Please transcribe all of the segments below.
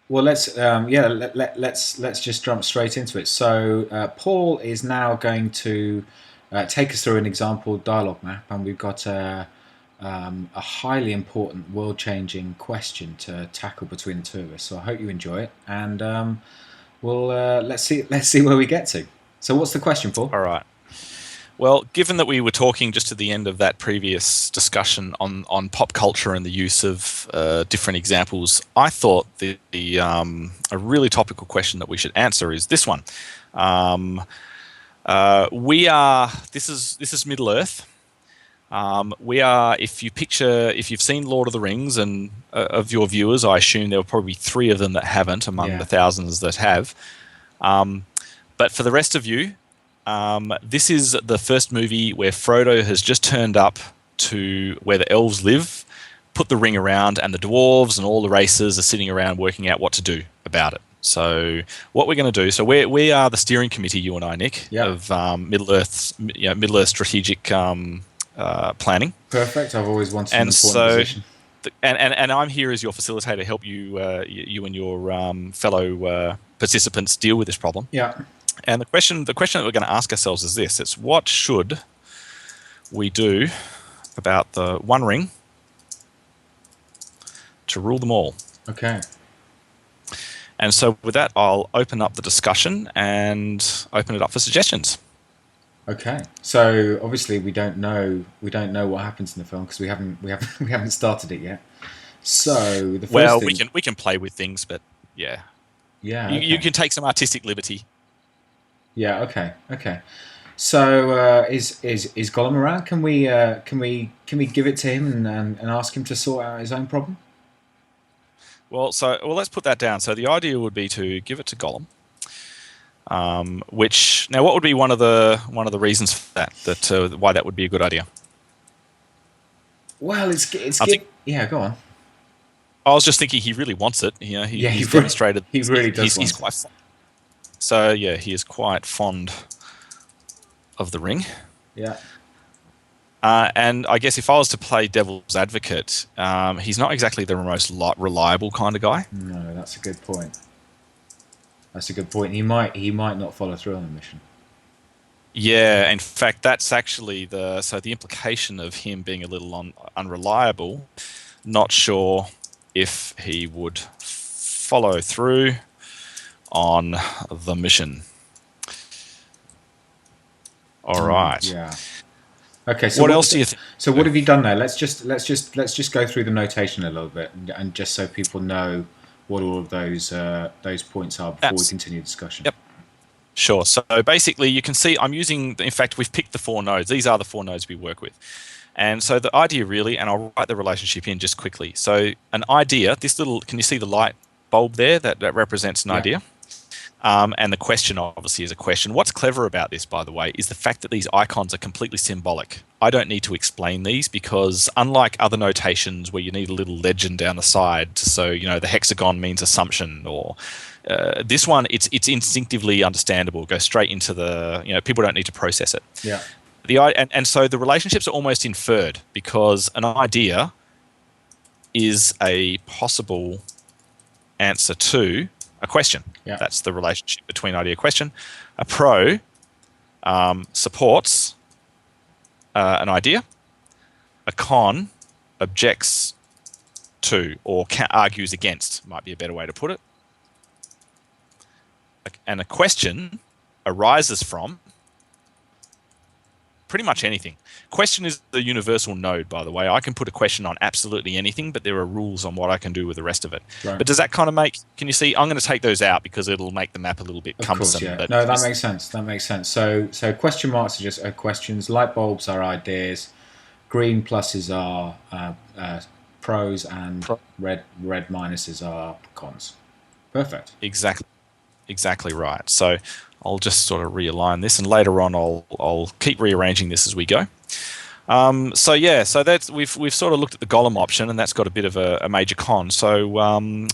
Well, let's just jump straight into it. So Paul is now going to take us through an example dialogue map, and we've got a highly important, world-changing question to tackle between the two of us. So I hope you enjoy it, and we'll let's see where we get to. So, what's the question, Paul? All right. Well, given that we were talking just at the end of that previous discussion on pop culture and the use of different examples, I thought a really topical question that we should answer is this one. This is Middle Earth. We are, if you've seen Lord of the Rings, and of your viewers, I assume there were probably 3 of them that haven't among the thousands that have. But for the rest of you, this is the first movie where Frodo has just turned up to where the elves live, put the ring around, and the dwarves and all the races are sitting around working out what to do about it. So what we're going to do, so we are the steering committee, you and I, Nick, of Middle Earth strategic planning. Perfect. I've always wanted an important position. And I'm here as your facilitator to help you and your fellow participants deal with this problem. Yeah. And the question that we're going to ask ourselves is this: it's what should we do about the One Ring to rule them all? Okay. And so with that, I'll open up the discussion and open it up for suggestions. Okay. So obviously we don't know what happens in the film because we haven't started it yet. So the first thing, we can play with things, but yeah. Okay. You can take some artistic liberty. Yeah. Okay. So is Gollum around? Can we give it to him and ask him to sort out his own problem? Well, let's put that down. So the idea would be to give it to Gollum. Which now, what would be one of the reasons for that why that would be a good idea? Well, yeah. Go on. I was just thinking he really wants it. He's demonstrated. He really does. He's quite fond. So yeah, he is quite fond of the ring. Yeah. And I guess if I was to play devil's advocate, he's not exactly the most reliable kind of guy. No, that's a good point. He might not follow through on the mission. Yeah, in fact, that's actually the implication of him being a little unreliable. Not sure if he would follow through on the mission. All right. Yeah. Okay. So what else do you think? So what have you done there? Let's just go through the notation a little bit, and just so people know what all of those points are before we continue the discussion. Yep. Sure. So basically, you can see I'm using. In fact, we've picked the 4 nodes. These are the 4 nodes we work with. And so the idea really, and I'll write the relationship in just quickly. So an idea. Can you see the light bulb there? That represents an idea. And the question obviously is a question. What's clever about this, by the way, is the fact that these icons are completely symbolic. I don't need to explain these because unlike other notations where you need a little legend down the side, the hexagon means assumption, or this one, it's instinctively understandable. Go straight into people don't need to process it. Yeah. And so the relationships are almost inferred because an idea is a possible answer to a question. Yeah. That's the relationship between idea and question. A pro supports an idea. A con objects to or argues against, might be a better way to put it. And a question arises from pretty much anything. Question is the universal node, by the way. I can put a question on absolutely anything, but there are rules on what I can do with the rest of it. Right. But does that kind of can you see? I'm going to take those out because it'll make the map a little bit cumbersome. Course, yeah. But no, that makes sense. So question marks are just questions. Light bulbs are ideas. Green pluses are pros, and red minuses are cons. Perfect. Exactly right. So I'll just sort of realign this, and later on I'll keep rearranging this as we go. So that's we've sort of looked at the Gollum option, and that's got a bit of a major con. So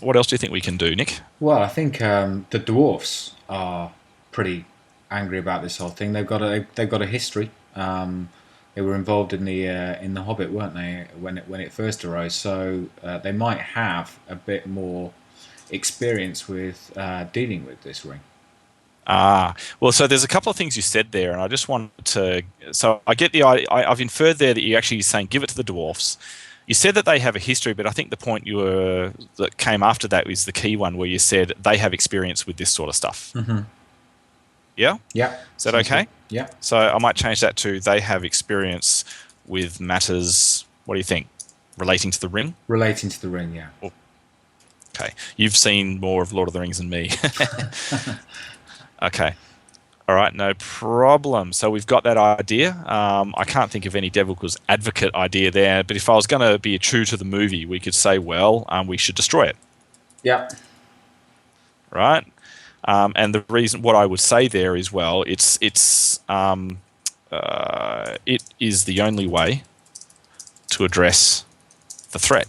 what else do you think we can do, Nick? Well, I think the dwarfs are pretty angry about this whole thing. They've got a history. They were involved in the Hobbit, weren't they, when it first arose? So they might have a bit more experience with dealing with this ring. Well, so there's a couple of things you said there, and I just want to. So I get I've inferred there that you're actually saying give it to the dwarfs. You said that they have a history, but I think the point that came after that is the key one, where you said they have experience with this sort of stuff. Mm-hmm. Yeah? Yeah. Is that okay? Good. Yeah. So I might change that to they have experience with matters, what do you think, relating to the ring? Relating to the ring, yeah. Okay. You've seen more of Lord of the Rings than me. Okay. All right, no problem. So we've got that idea. I can't think of any devil's advocate idea there, but if I was going to be true to the movie, we could say, well, we should destroy it. Yeah. Right? And the reason, what I would say there is, well, it is the only way to address the threat.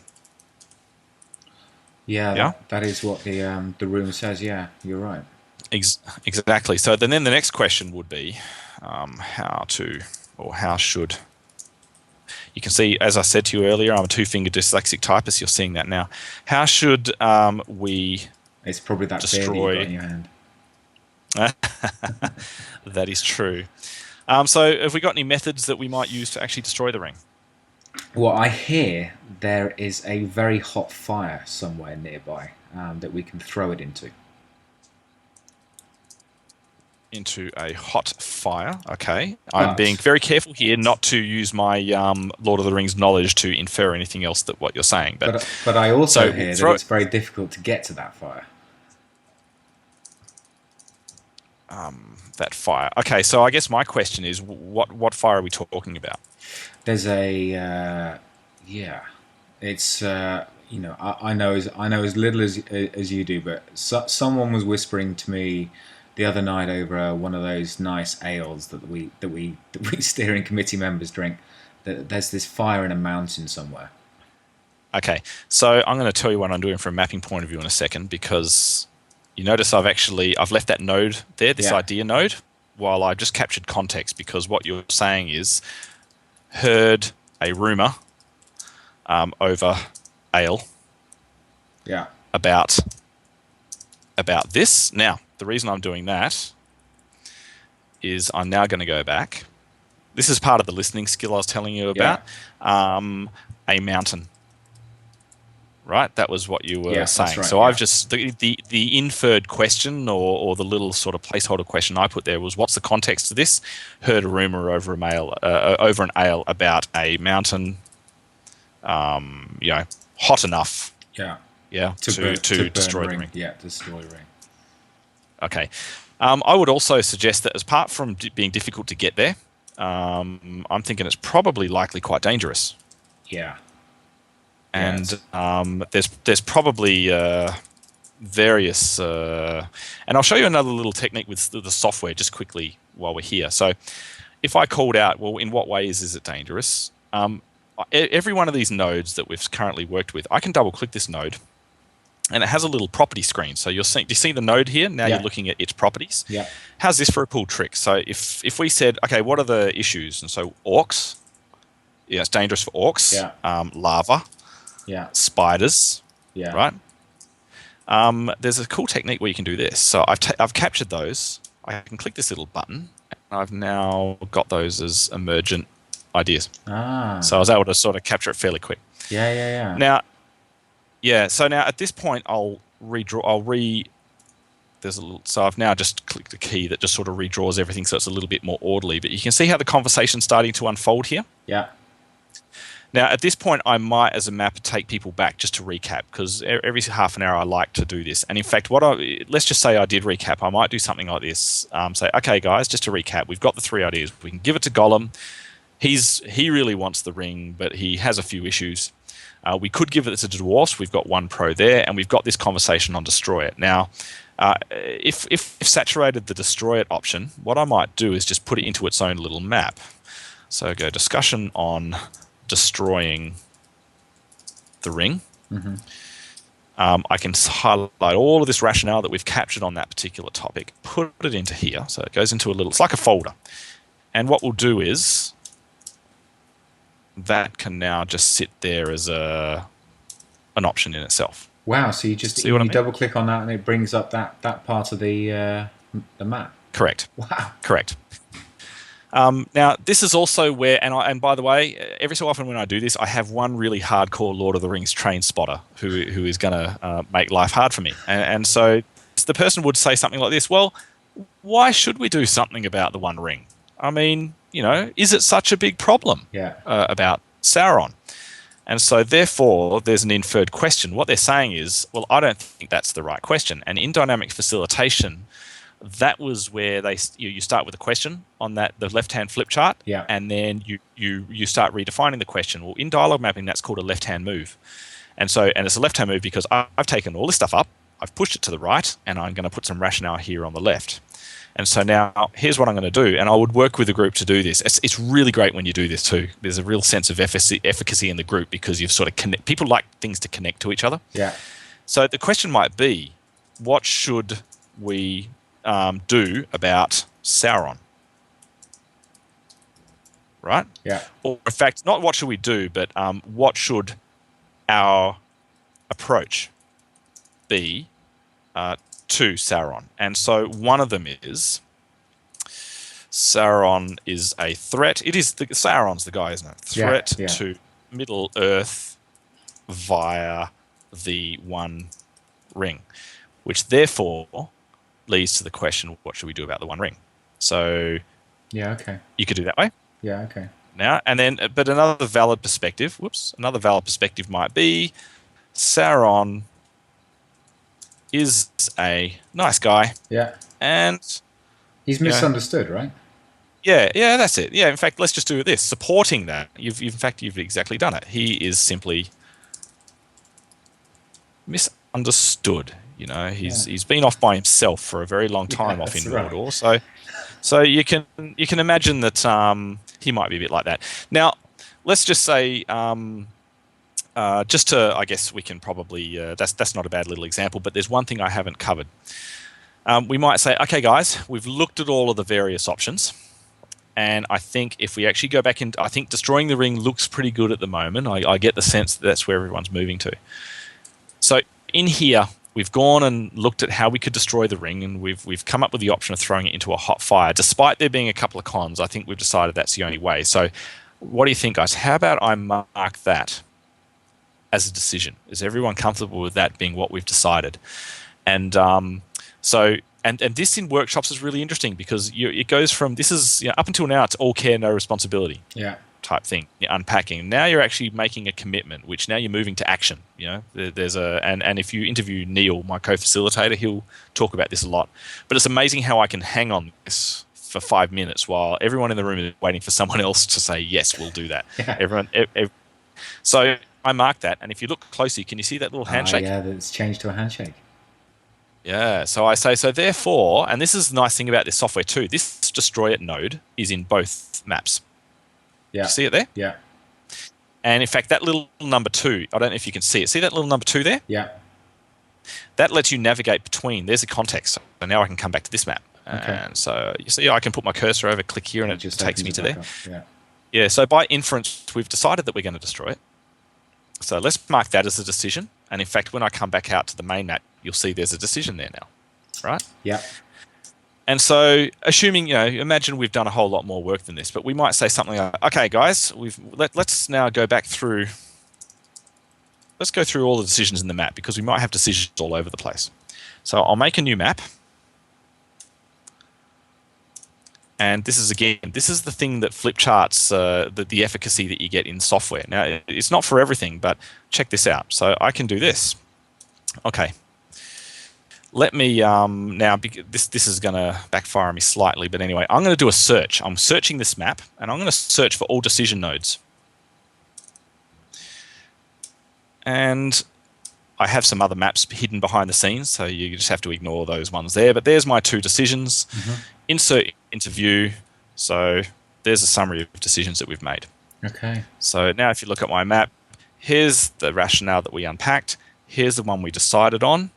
Yeah. That is what the room says. Yeah, you're right. Exactly. So then the next question would be how should... You can see, as I said to you earlier, I'm a two-finger dyslexic typist. You're seeing that now. How should we... It's probably that destroy... beer that you got in your hand. That is true. So have we got any methods that we might use to actually destroy the ring? Well, I hear there is a very hot fire somewhere nearby that we can throw it into. Into a hot fire. Okay. I'm being very careful here not to use my Lord of the Rings knowledge to infer anything else that what you're saying. But I also hear that it's very difficult to get to that fire. That fire. Okay, so I guess my question is, what fire are we talking about? There's a it's I know as little as you do, but someone was whispering to me the other night over one of those nice ales that we steering committee members drink, that there's this fire in a mountain somewhere. Okay, so I'm going to tell you what I'm doing from a mapping point of view in a second, because you notice I've left that node there, this idea node, while I've just captured context, because what you're saying is heard a rumor over ale about this. Now, the reason I'm doing that is I'm now going to go back. This is part of the listening skill I was telling you about. A mountain. Right? That was what you were saying. Right, so I've just... The inferred question or the little sort of placeholder question I put there was, what's the context of this? Heard a rumor over over an ale about a mountain, hot enough. To destroy the ring. Yeah, destroy the ring. Okay. I would also suggest that, apart from being difficult to get there, I'm thinking it's probably likely quite dangerous. Yeah. And there's probably various... and I'll show you another little technique with the software just quickly while we're here. So if I called out, well, in what ways is it dangerous? Every one of these nodes that we've currently worked with, I can double-click this node, and it has a little property screen. So do you see the node here? Now you're looking at its properties. Yeah. How's this for a cool trick? So if we said, okay, what are the issues? And so orcs, it's dangerous for orcs. Yeah. Lava. Yeah. Spiders. Yeah. Right? There's a cool technique where you can do this. So I've captured those. I can click this little button, and I've now got those as emergent ideas. So I was able to sort of capture it fairly quick. Yeah. Now, so now at this point, I'll redraw. So I've now just clicked a key that just sort of redraws everything, so it's a little bit more orderly. But you can see how the conversation's starting to unfold here. Yeah. Now, at this point, I might, as a mapper, take people back just to recap, because every half an hour I like to do this. And in fact, let's just say I did recap. I might do something like this. Say, okay, guys, just to recap, we've got the three ideas. We can give it to Gollum. He really wants the ring, but he has a few issues. We could give it to dwarfs. We've got one pro there, and we've got this conversation on destroy it. Now, if saturated the destroy it option, what I might do is just put it into its own little map. So go discussion on destroying the ring. Mm-hmm. I can highlight all of this rationale that we've captured on that particular topic, put it into here. So it goes into it's like a folder. And what we'll do is that can now just sit there as an option in itself. Wow. So you mean? double click on that and it brings up that part of the map. Correct. Wow. Correct. Now, this is also where, and by the way, every so often when I do this, I have one really hardcore Lord of the Rings train spotter who is going to make life hard for me. And so the person would say something like this, well, why should we do something about the One Ring? I mean, is it such a big problem about Sauron? And so therefore, there's an inferred question. What they're saying is, well, I don't think that's the right question. And in dynamic facilitation, that was where you start with a question on the left-hand flip chart, and then you start redefining the question. Well, in dialogue mapping, that's called a left-hand move, and it's a left-hand move because I've taken all this stuff up, I've pushed it to the right, and I'm going to put some rationale here on the left. And so now here's what I'm going to do, and I would work with the group to do this. It's really great when you do this too. There's a real sense of efficacy in the group because you've sort of people like things to connect to each other. Yeah. So the question might be, what should we do about Sauron? Right? Yeah. Or in fact, not what should we do, but what should our approach be to Sauron? And so one of them is Sauron is a threat. Sauron's the guy, isn't it? Threat to Middle Earth via the One Ring, which therefore leads to the question, what should we do about the One Ring? So you could do that way. Yeah, okay. Now, and then, but another valid perspective might be Sauron is a nice guy. Yeah. And he's misunderstood, right? Yeah, that's it. Yeah, in fact, let's just do this. Supporting that, you've exactly done it. He is simply misunderstood. He's been off by himself for a very long time off in Mordor. So you can imagine that he might be a bit like that. Now, let's just say, I guess we can probably that's not a bad little example, but there's one thing I haven't covered. We might say, okay, guys, we've looked at all of the various options, and I think if we actually go back I think destroying the ring looks pretty good at the moment. I get the sense that's where everyone's moving to. So in here, we've gone and looked at how we could destroy the ring, and we've come up with the option of throwing it into a hot fire. Despite there being a couple of cons, I think we've decided that's the only way. So what do you think, guys? How about I mark that as a decision? Is everyone comfortable with that being what we've decided? And and this in workshops is really interesting because it goes from this is up until now it's all care, no responsibility. Yeah. Type thing, you're unpacking. Now you're actually making a commitment, which now you're moving to action. There's and if you interview Neil, my co-facilitator, he'll talk about this a lot. But it's amazing how I can hang on this for 5 minutes while everyone in the room is waiting for someone else to say yes, we'll do that. Yeah. So I mark that, and if you look closely, can you see that little handshake? Yeah, it's changed to a handshake. Yeah, so I say, so therefore, and this is the nice thing about this software too, this destroy it node is in both maps. Yeah. You see it there? Yeah. And in fact, that little number 2, I don't know if you can see it. See that little number 2 there? Yeah. That lets you navigate between. There's a context. So now I can come back to this map. Okay. And so you see, I can put my cursor over, click here, and it just takes me to there. Yeah, so by inference, we've decided that we're going to destroy it. So let's mark that as a decision. And in fact, when I come back out to the main map, you'll see there's a decision there now, right? Yeah. And so assuming, imagine we've done a whole lot more work than this, but we might say something like, okay, guys, let's now go back through, let's go through all the decisions in the map because we might have decisions all over the place. So I'll make a new map. And this is the thing that flip charts the efficacy that you get in software. Now, it's not for everything, but check this out. So I can do this. Okay. Let me now. This is going to backfire on me slightly, but anyway, I'm going to do a search. I'm searching this map, and I'm going to search for all decision nodes. And I have some other maps hidden behind the scenes, so you just have to ignore those ones there. But there's my 2 decisions. Mm-hmm. Insert into view. So there's a summary of decisions that we've made. Okay. So now if you look at my map, here's the rationale that we unpacked. Here's the one we decided on.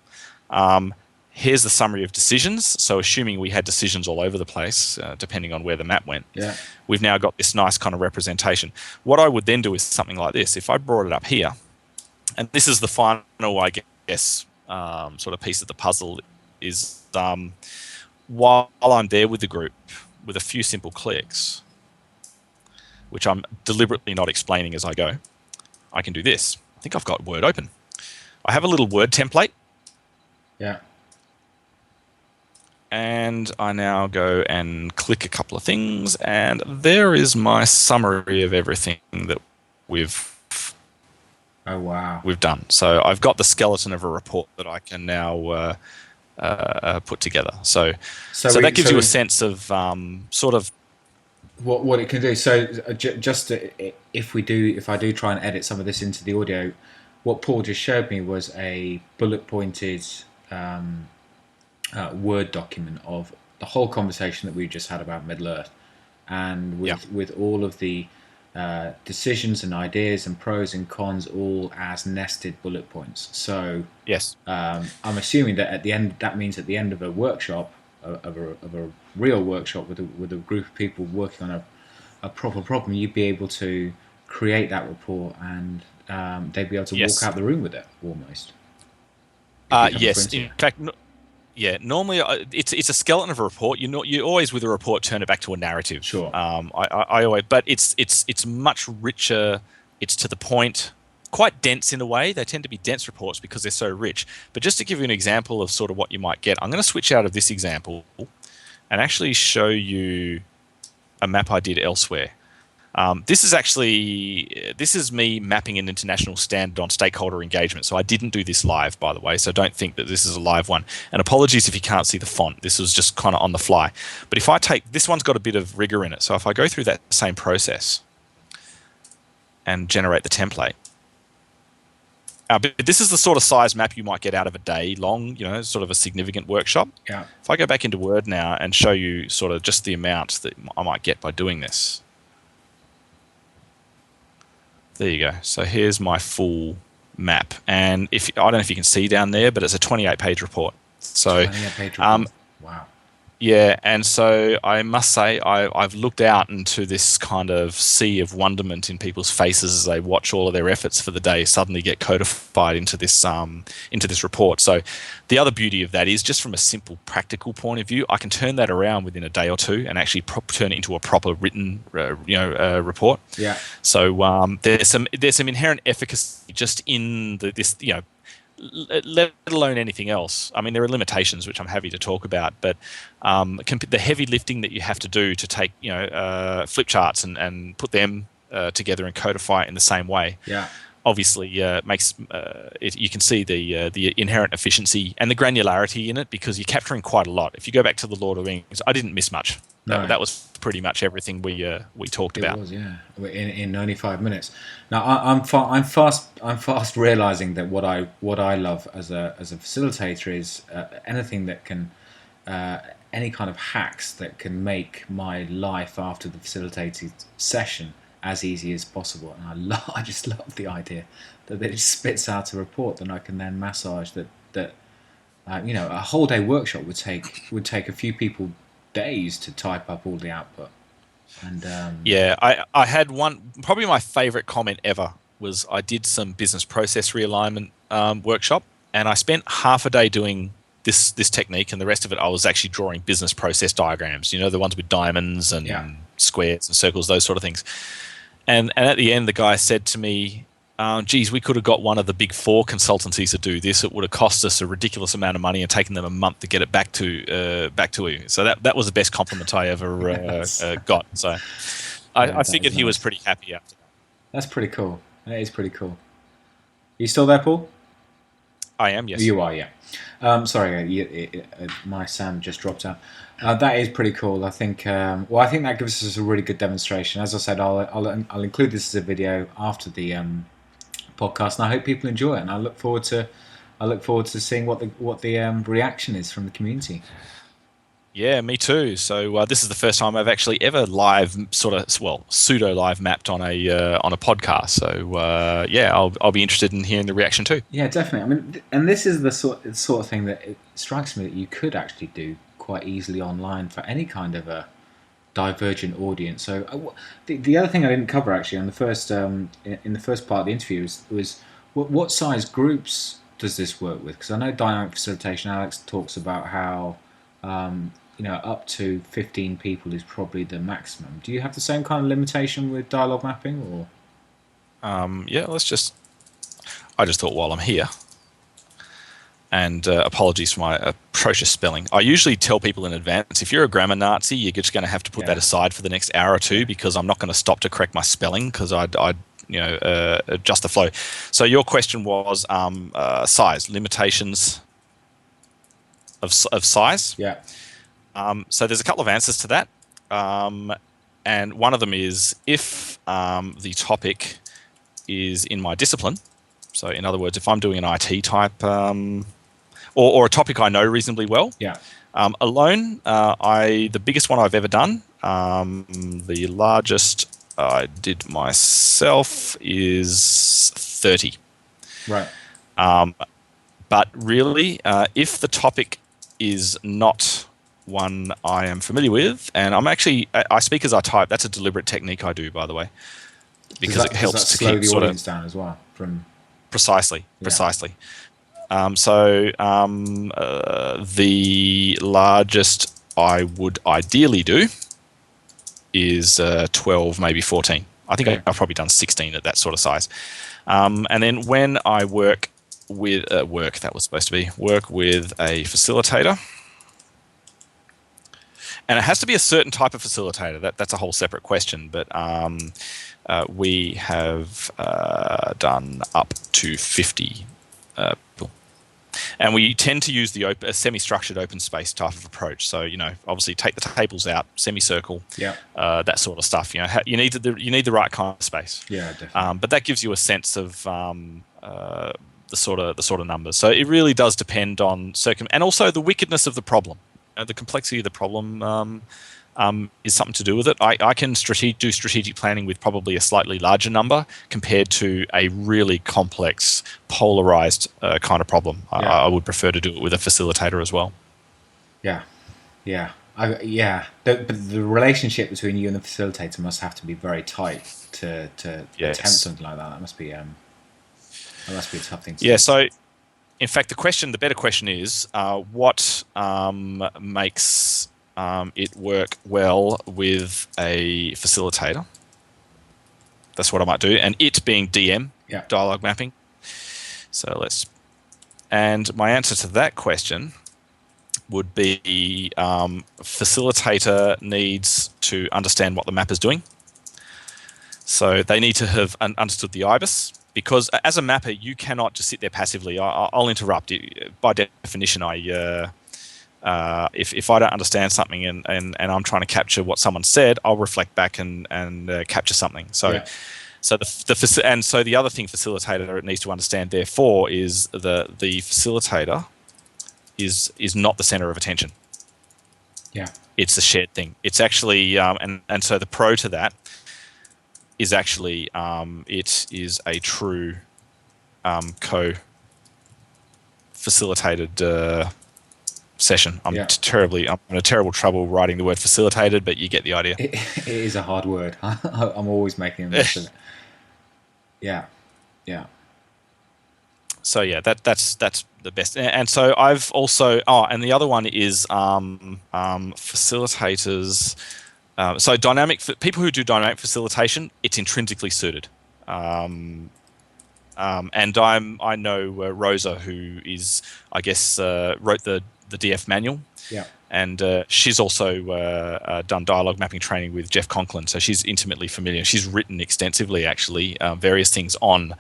Here's the summary of decisions. So assuming we had decisions all over the place, depending on where the map went, we've now got this nice kind of representation. What I would then do is something like this. If I brought it up here, and this is the final, I guess, sort of piece of the puzzle is while I'm there with the group, with a few simple clicks, which I'm deliberately not explaining as I go, I can do this. I think I've got Word open. I have a little Word template. Yeah. And I now go and click a couple of things, and there is my summary of everything that we've done. So I've got the skeleton of a report that I can now put together. So that gives you a sense of sort of what it can do. So if I do try and edit some of this into the audio, what Paul just showed me was a bullet pointed Word document of the whole conversation that we just had about Middle Earth, and with all of the decisions and ideas and pros and cons all as nested bullet points. So yes, I'm assuming that at the end, that means at the end of a workshop, of a real workshop with a group of people working on a proper problem, you'd be able to create that report, and they'd be able to walk out the room with it almost. Yes, in fact. Yeah, normally it's a skeleton of a report. You always with a report turn it back to a narrative. Sure. I always, but it's much richer. It's to the point, quite dense in a way. They tend to be dense reports because they're so rich. But just to give you an example of sort of what you might get, I'm going to switch out of this example and actually show you a map I did elsewhere. This is me mapping an international standard on stakeholder engagement. So I didn't do this live, by the way, so don't think that this is a live one. And apologies if you can't see the font. This was just kind of on the fly. But if I take, this one's got a bit of rigor in it. So if I go through that same process and generate the template, but this is the sort of size map you might get out of a day long, sort of a significant workshop. Yeah. If I go back into Word now and show you sort of just the amount that I might get by doing this. There you go. So here's my full map, and I don't know if you can see down there, but it's a 28-page report. So, 28-page report. Wow. Yeah, and so I must say I've looked out into this kind of sea of wonderment in people's faces as they watch all of their efforts for the day suddenly get codified into this report. So the other beauty of that is just from a simple practical point of view, I can turn that around within a day or two and actually turn it into a proper written report. Yeah. So there's some inherent efficacy just in this let alone anything else. I mean, there are limitations which I'm happy to talk about, but the heavy lifting that you have to do to take flip charts and put them together and codify it in the same way. Yeah. Obviously, makes you can see the inherent efficiency and the granularity in it because you're capturing quite a lot. If you go back to the Lord of the Rings, I didn't miss much. No. That was pretty much everything we talked about. It was, yeah, in 95 minutes. Now I'm fast realizing that what I love as a facilitator is anything that can any kind of hacks that can make my life after the facilitated session as easy as possible. And I just love the idea that it just spits out a report that I can then massage. That a whole day workshop would take a few people days to type up all the output. And I had one, probably my favorite comment ever was I did some business process realignment workshop, and I spent half a day doing this technique, and the rest of it I was actually drawing business process diagrams, the ones with diamonds and squares and circles, those sort of things. And at the end, the guy said to me, geez, we could have got one of the big four consultancies to do this. It would have cost us a ridiculous amount of money and taken them a month to get it back to you. So that was the best compliment I ever got. So I figured he was pretty happy after that. That's pretty cool. That is pretty cool. You still there, Paul? I am, yes. You are, yeah. Sorry, my sound just dropped out. That is pretty cool. I think that gives us a really good demonstration. As I said, I'll include this as a video after the podcast, and I hope people enjoy it. And I look forward to seeing what the reaction is from the community. Yeah, me too. So this is the first time I've actually ever live, pseudo live mapped on a podcast. So I'll be interested in hearing the reaction too. Yeah, definitely. I mean, and this is the sort of thing that it strikes me that you could actually do quite easily online for any kind of a divergent audience. So the other thing I didn't cover actually on the first in the first part of the interview was what size groups does this work with? Because I know dynamic facilitation, Alex talks about how up to 15 people is probably the maximum. Do you have the same kind of limitation with dialogue mapping, or? I just thought while I'm here, and apologies for my atrocious spelling. I usually tell people in advance, if you're a grammar Nazi, you're just going to have to put that aside for the next hour or two, because I'm not going to stop to correct my spelling, because I'd adjust the flow. So your question was size, limitations of size. Yeah. So there's a couple of answers to that. And one of them is if the topic is in my discipline. So in other words, if I'm doing an IT type or a topic I know reasonably well. Yeah. Alone, the biggest one I've ever done, the largest I did myself is 30. Right. But really, if the topic is not one I am familiar with, and I speak as I type. That's a deliberate technique I do, by the way, because it helps to slow keep the sort audience of down as well. Precisely. The largest I would ideally do is 12, maybe 14. I think I've probably done 16 at that sort of size. And then when I work with work with a facilitator. And it has to be a certain type of facilitator. That's a whole separate question. But we have done up to 50 people. And we tend to use a semi-structured open space type of approach. So, obviously take the tables out, semicircle, that sort of stuff. You need the right kind of space. Yeah, definitely. But that gives you a sense of the sort of numbers. So it really does depend on and also the wickedness of the problem. The complexity of the problem is something to do with it. I can do strategic planning with probably a slightly larger number compared to a really complex, polarized kind of problem. I would prefer to do it with a facilitator as well. Yeah. But the relationship between you and the facilitator must have to be very tight to attempt something like that. That must be a tough thing to do. Yeah, so in fact, the better question is, what makes it work well with a facilitator? That's what I might do. And it being DM, dialogue mapping. And my answer to that question would be facilitator needs to understand what the mapper's doing. So they need to have understood the IBIS. Because as a mapper, you cannot just sit there passively. I'll interrupt. By definition, if I don't understand something and I'm trying to capture what someone said, I'll reflect back and capture something. So the other thing facilitator needs to understand, therefore, is the facilitator is not the center of attention. Yeah, it's a shared thing. It's actually and so the pro to that is actually it is a true co-facilitated session. I'm in terrible trouble writing the word facilitated, but you get the idea. It is a hard word. I'm always making a mess of it. Yeah. So that's the best. And so I've also and the other one is facilitators. So people who do dynamic facilitation, it's intrinsically suited. And I know Rosa, who is, I guess, wrote the DF manual. Yeah. And she's also done dialogue mapping training with Jeff Conklin, so she's intimately familiar. She's written extensively, actually, various things on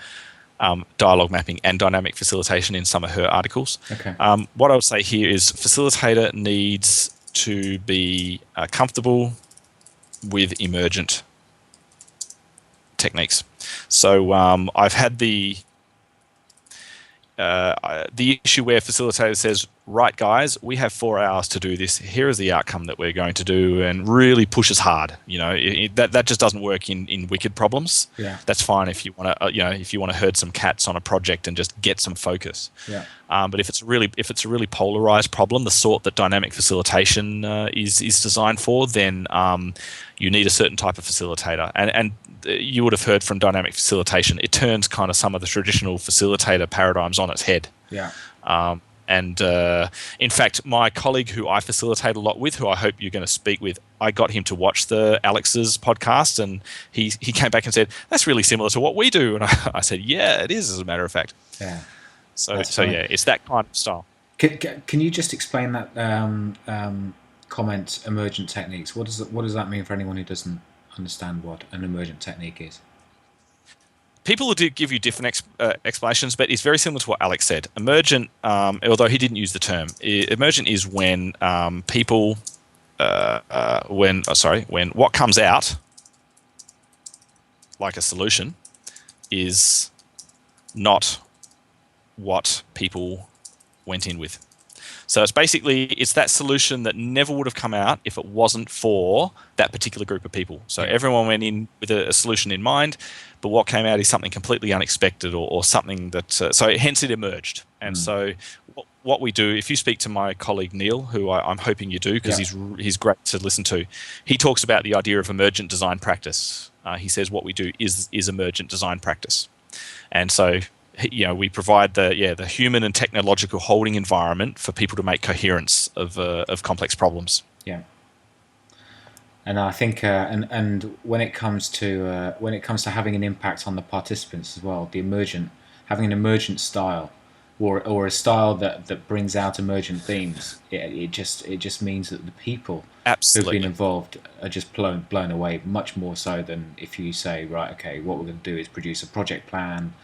dialogue mapping and dynamic facilitation in some of her articles. Okay. What I would say here is facilitator needs to be comfortable with emergent techniques. So I've had the issue where facilitator says, right guys, we have 4 hours to do this. Here is the outcome that we're going to do, and really pushes hard. That just doesn't work in wicked problems. Yeah. That's fine if you want to herd some cats on a project and just get some focus. Yeah. But if it's a really polarized problem, the sort that dynamic facilitation is designed for, then you need a certain type of facilitator. And you would have heard from dynamic facilitation, it turns kind of some of the traditional facilitator paradigms on its head. Yeah. And in fact, my colleague who I facilitate a lot with, who I hope you're going to speak with, I got him to watch the Alex's podcast, and he came back and said, "That's really similar to what we do." And I said, "Yeah, it is, as a matter of fact." Yeah. So yeah, it's that kind of style. Can you just explain that comment, emergent techniques? What does that mean for anyone who doesn't understand what an emergent technique is? People will give you different explanations, but it's very similar to what Alex said. Emergent, although he didn't use the term, emergent is when when what comes out like a solution is not what people went in with. So it's that solution that never would have come out if it wasn't for that particular group of people. So everyone went in with a solution in mind, but what came out is something completely unexpected or something that... so hence it emerged. And so what we do, if you speak to my colleague Neil, who I'm hoping you do because he's great to listen to, he talks about the idea of emergent design practice. He says what we do is emergent design practice. And so... we provide the human and technological holding environment for people to make coherence of complex problems. Yeah, and I think and when it comes to having an impact on the participants as well, having an emergent style or a style that brings out emergent themes, it just means that the people who've been involved are just blown away, much more so than if you say, right, okay, what we're going to do is produce a project plan.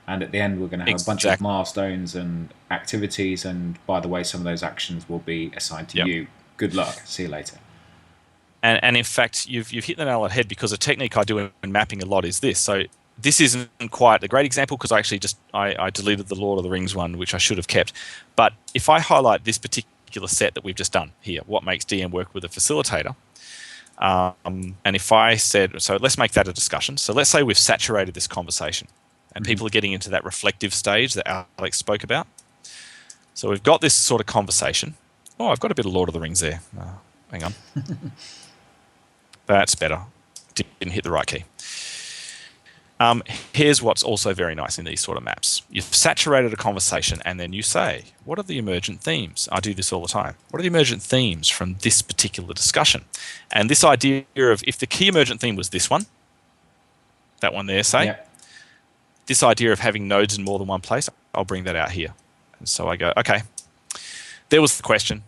And at the end, we're going to have a bunch of milestones and activities. And by the way, some of those actions will be assigned to you. Good luck. See you later. And in fact, you've hit the nail on the head, because a technique I do in mapping a lot is this. So this isn't quite a great example because I actually I deleted the Lord of the Rings one, which I should have kept. But if I highlight this particular set that we've just done here, what makes DM work with a facilitator, and if I said, so let's make that a discussion. So let's say we've saturated this conversation. And people are getting into that reflective stage that Alex spoke about. So we've got this sort of conversation. Oh, I've got a bit of Lord of the Rings there. Hang on. That's better. Didn't hit the right key. Here's what's also very nice in these sort of maps. You've saturated a conversation and then you say, what are the emergent themes? I do this all the time. What are the emergent themes from this particular discussion? And this idea of, if the key emergent theme was this one, that one there, say, this idea of having nodes in more than one place, I'll bring that out here. And so I go, okay, there was the question.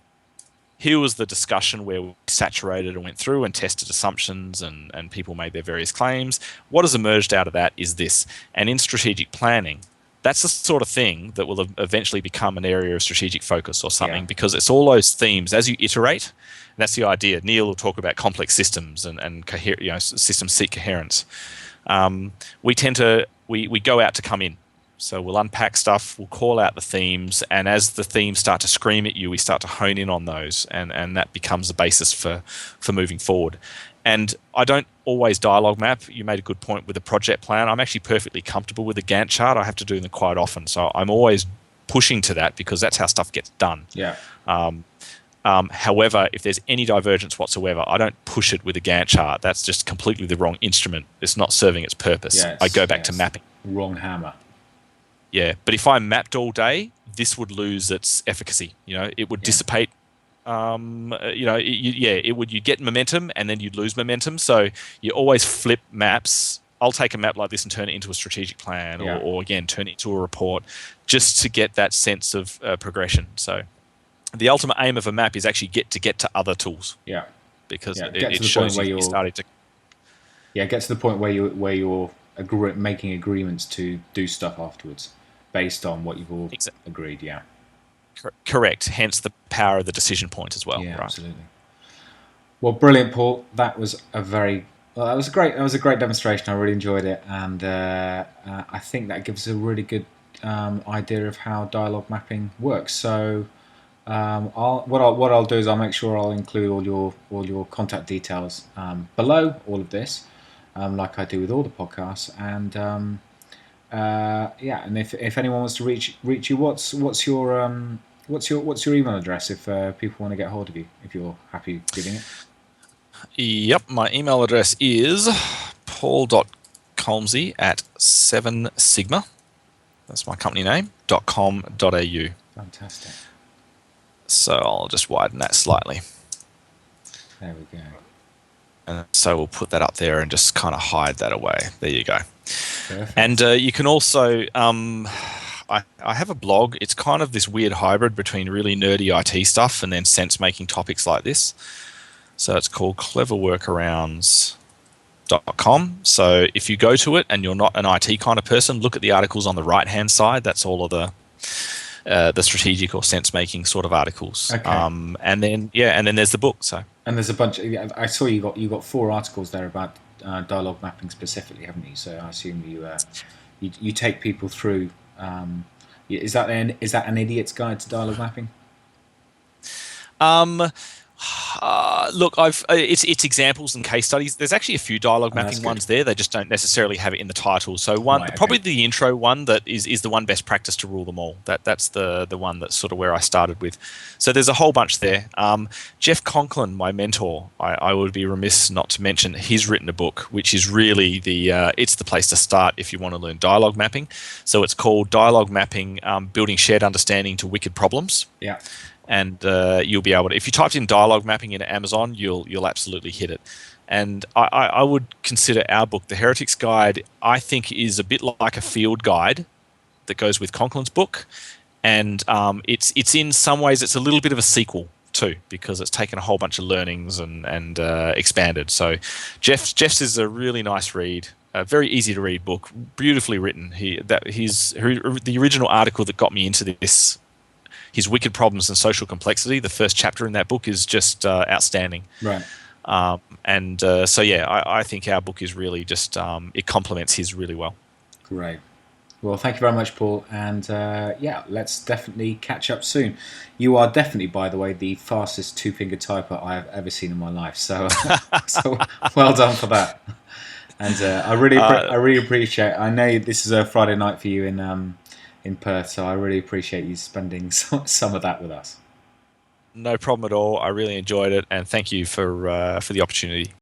Here was the discussion where we saturated and went through and tested assumptions and people made their various claims. What has emerged out of that is this. And in strategic planning, that's the sort of thing that will eventually become an area of strategic focus or something, because it's all those themes as you iterate. And that's the idea. Neil will talk about complex systems and systems seek coherence. We tend to... We go out to come in. So we'll unpack stuff, we'll call out the themes, and as the themes start to scream at you, we start to hone in on those, and that becomes the basis for moving forward. And I don't always dialogue map. You made a good point with a project plan. I'm actually perfectly comfortable with a Gantt chart. I have to do them quite often. So I'm always pushing to that because that's how stuff gets done. Yeah. However, if there's any divergence whatsoever, I don't push it with a Gantt chart. That's just completely the wrong instrument. It's not serving its purpose. I go back to mapping. Wrong hammer. Yeah, but if I mapped all day, this would lose its efficacy. It would dissipate. You'd get momentum and then you'd lose momentum. So you always flip maps. I'll take a map like this and turn it into a strategic plan, or again, turn it into a report, just to get that sense of progression. So the ultimate aim of a map is actually get to other tools. Yeah. Because it shows you're starting to... Yeah, get to the point where you're making agreements to do stuff afterwards based on what you've all agreed. Yeah. Correct. Hence the power of the decision point as well. Yeah, absolutely. Well, brilliant, Paul. That was a great demonstration. I really enjoyed it, and I think that gives us a really good idea of how dialogue mapping works. So. What I'll do is I'll make sure I'll include all your contact details below all of this, like I do with all the podcasts. And and if anyone wants to reach you, what's your email address if people want to get hold of you, if you're happy giving it? Yep, my email address is paul.culmsee@7sigma. that's my company name, .com.au. Fantastic. So I'll just widen that slightly. There we go. And so we'll put that up there and just kind of hide that away. There you go. Perfect. And you can also, I have a blog. It's kind of this weird hybrid between really nerdy IT stuff and then sense-making topics like this. So it's called cleverworkarounds.com. So if you go to it and you're not an IT kind of person, look at the articles on the right-hand side. That's all of the strategic or sense-making sort of articles. Okay. And then there's the book. So. And there's a bunch. I saw you got 4 articles there about dialogue mapping specifically, haven't you? So I assume you take people through. Is that an idiot's guide to dialogue mapping? Look, it's examples and case studies. There's actually a few dialogue mapping ones there. They just don't necessarily have it in the title. So probably the intro one that is the one best practice to rule them all. That's the one that's sort of where I started with. So there's a whole bunch there. Jeff Conklin, my mentor, I would be remiss not to mention. He's written a book which is really it's the place to start if you want to learn dialogue mapping. So it's called Dialogue Mapping: Building Shared Understanding to Wicked Problems. Yeah. And you'll be able to, if you typed in dialogue mapping into Amazon, you'll absolutely hit it. And I would consider our book, The Heretic's Guide, I think is a bit like a field guide that goes with Conklin's book. And it's in some ways, it's a little bit of a sequel too, because it's taken a whole bunch of learnings and expanded. So Jeff's is a really nice read. A very easy to read book, beautifully written. The original article that got me into this, his Wicked Problems and Social Complexity, the first chapter in that book is just outstanding. Right. I think our book is really just, it complements his really well. Great. Well, thank you very much, Paul. And let's definitely catch up soon. You are definitely, by the way, the fastest 2-finger typer I have ever seen in my life. So, so well done for that. And I really appreciate it. I know this is a Friday night for you in Perth, so I really appreciate you spending some of that with us. No problem at all. I really enjoyed it, and thank you for the opportunity.